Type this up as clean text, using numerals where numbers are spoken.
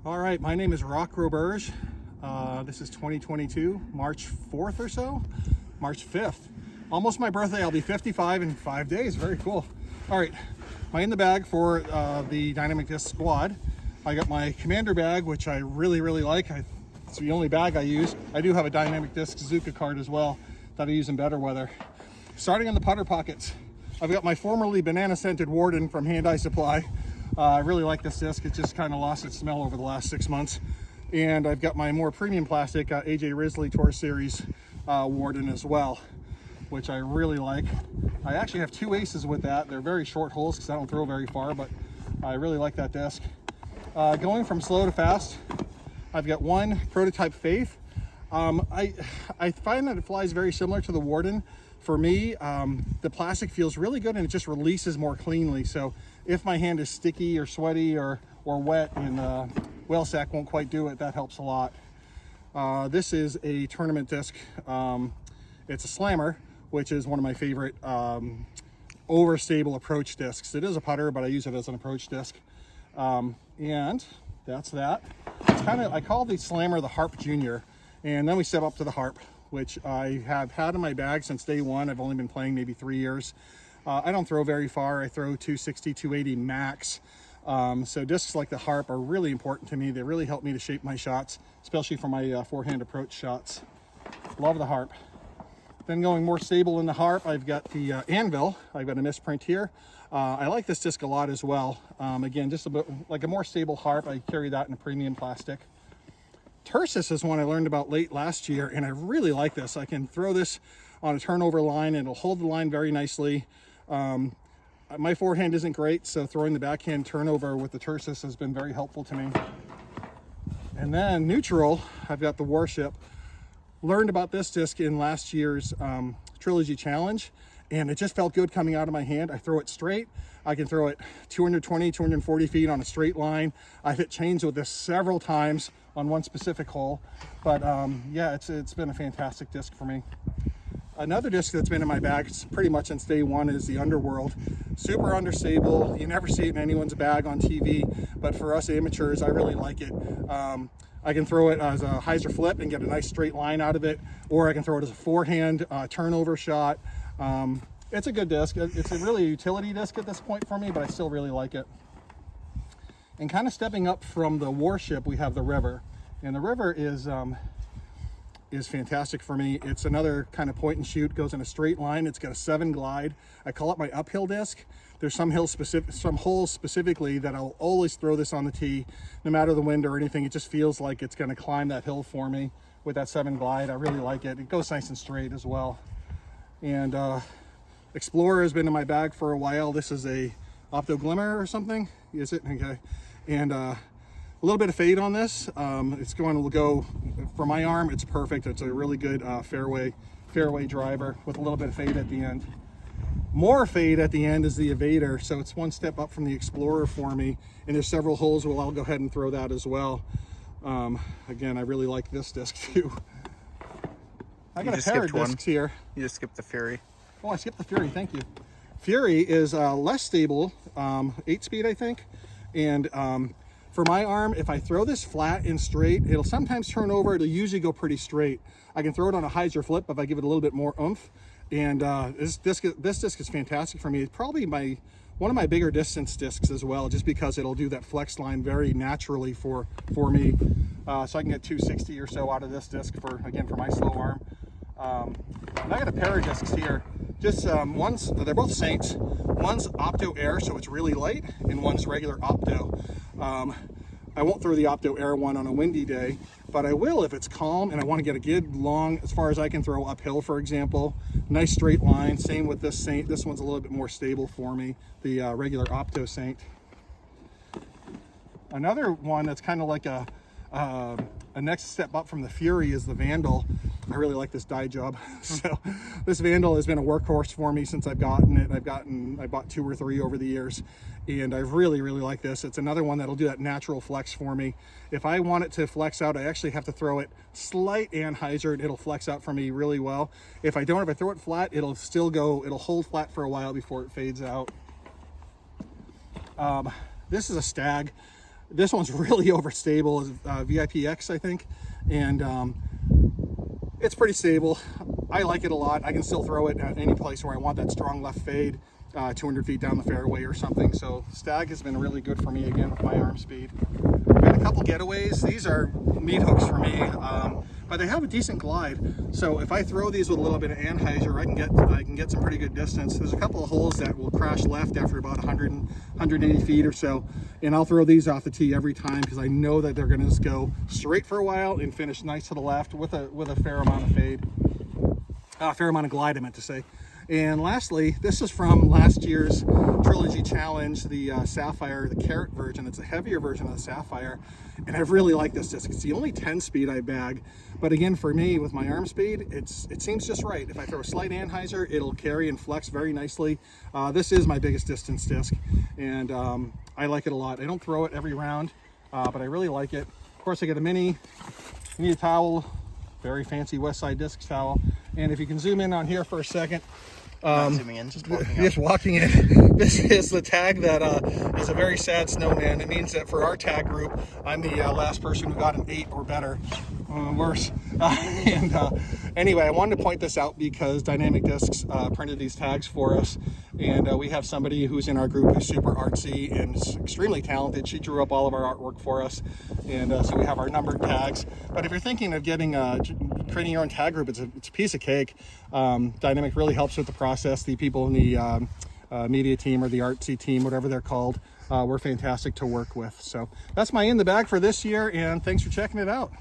All right, my name is Roch Roberge. This is 2022, March 4th or so, March 5th. Almost my birthday. I'll be 55 in 5 days. Very cool. All right, my in the bag for the Dynamic Disc Squad. I got my Commander bag, which I really like. It's the only bag I use. I do have a Dynamic Disc Suzuka card as well that I use in better weather. Starting in the putter pockets, I've got my formerly banana scented Warden from Hand-Eye Supply. I really like this disc. It just kind of lost its smell over the last 6 months. And I've got my more premium plastic AJ Risley Tour Series Warden as well, which I really like. I actually have 2 aces with that. They're very short holes because I don't throw very far, but I really like that disc. Going from slow to fast, I've got one prototype Faith. I find that it flies very similar to the Warden. For me, the plastic feels really good and it just releases more cleanly. So if my hand is sticky or sweaty or wet and whale sack won't quite do it, that helps a lot. This is a tournament disc. It's a slammer, which is one of my favorite overstable approach discs. It is a putter, but I use it as an approach disc. And that's that. It's kind of, I call the slammer the Harp Junior. And then we step up to the Harp, which I have had in my bag since day one. I've only been playing maybe 3 years. I don't throw very far. I throw 260, 280 max. So discs like the Harp are really important to me. They really help me to shape my shots, especially for my forehand approach shots. Love the Harp. Then going more stable in the Harp, I've got the Anvil. I've got a misprint here. I like this disc a lot as well. Again, just a bit like a more stable Harp. I carry that in a premium plastic. Tersis is one I learned about late last year, and I really like this. I can throw this on a turnover line, and it'll hold the line very nicely. My forehand isn't great, so throwing the backhand turnover with the Tersis has been very helpful to me. And then neutral, I've got the Warship. Learned about this disc in last year's Trilogy Challenge, and it just felt good coming out of my hand. I throw it straight. I can throw it 220, 240 feet on a straight line. I've hit chains with this several times on one specific hole, but yeah, it's been a fantastic disc for me. Another disc that's been in my bag pretty much since day one is the Underworld. Super understable. You never see it in anyone's bag on TV, but for us amateurs, I really like it. I can throw it as a hyzer flip and get a nice straight line out of it, or I can throw it as a forehand turnover shot. It's a good disc. It's a really utility disc at this point for me, but I still really like it. And kind of stepping up from the Warship, we have the River. And the River is fantastic for me. It's another kind of point and shoot, goes in a straight line. It's got a 7 glide. I call it my uphill disc. There's some holes specifically that I'll always throw this on the tee, no matter the wind or anything. It just feels like it's going to climb that hill for me with that 7 glide. I really like it. It goes nice and straight as well. And Explorer has been in my bag for a while. This is a Opto Glimmer or something. Is it? Okay. And a little bit of fade on this. It's going to go, for my arm, it's perfect. It's a really good fairway driver with a little bit of fade at the end. More fade at the end is the Evader, so it's one step up from the Explorer for me. And there's several holes where I'll go ahead and throw that as well. Again, I really like this disc too. I got a pair of discs here. You just skipped the Fury. Oh, I skipped the Fury, thank you. Fury is less stable, 8-speed, I think. And for my arm, if I throw this flat and straight, it'll sometimes turn over. It'll usually go pretty straight. I can throw it on a hyzer flip if I give it a little bit more oomph. And this disc is fantastic for me. It's probably one of my bigger distance discs as well, just because it'll do that flex line very naturally for me. So I can get 260 or so out of this disc for my slow arm. And I got a pair of discs here. Just they're both Saints. One's Opto Air, so it's really light, and one's regular Opto. I won't throw the Opto Air one on a windy day, but I will if it's calm and I want to get a good long, as far as I can throw uphill, for example. Nice straight line. Same with this Saint. This one's a little bit more stable for me, the regular Opto Saint. Another one that's kind of like a next step up from the Fury is the Vandal. I really like this dye job. So this Vandal has been a workhorse for me since I've gotten it. I bought 2 or 3 over the years, and I really like this. It's another one that'll do that natural flex for me. If I want it to flex out, I actually have to throw it slight and hyzer, and it'll flex out for me really well. If I throw it flat, it'll hold flat for a while before it fades out. This is a Stag. This one's really overstable, VIPX, I think, and it's pretty stable. I like it a lot. I can still throw it at any place where I want that strong left fade, 200 feet down the fairway or something. So Stag has been really good for me again with my arm speed. I've got a couple getaways. These are meat hooks for me, but they have a decent glide. So if I throw these with a little bit of anhyzer, I can get some pretty good distance. There's a couple of holes that will crash left after about 180 feet or so, and I'll throw these off the tee every time because I know that they're going to just go straight for a while and finish nice to the left with a fair amount of fade, fair amount of glide, I meant to say. And lastly, this is from last year's Trilogy Challenge, the Sapphire, the Carat version. It's a heavier version of the Sapphire, and I really like this disc. It's the only 10 speed I bag, but again, for me, with my arm speed, it seems just right. If I throw a slight anhyzer, it'll carry and flex very nicely. This is my biggest distance disc, and I like it a lot. I don't throw it every round, but I really like it. Of course, I get a mini. You need a towel, very fancy Westside Discs towel. And if you can zoom in on here for a second, zooming in, just walking up. Just walking in. This is the tag that is a very sad snowman. It means that for our tag group, I'm the last person who got an 8 or better, worse. Anyway, I wanted to point this out because Dynamic Discs printed these tags for us, and we have somebody who's in our group who's super artsy and is extremely talented. She drew up all of our artwork for us, and so we have our numbered tags. But if you're thinking of creating your own tag group, it's a piece of cake. Dynamic really helps with the process. The people in the media team or the artsy team, whatever they're called, we're fantastic to work with. So that's my in the bag for this year, and thanks for checking it out.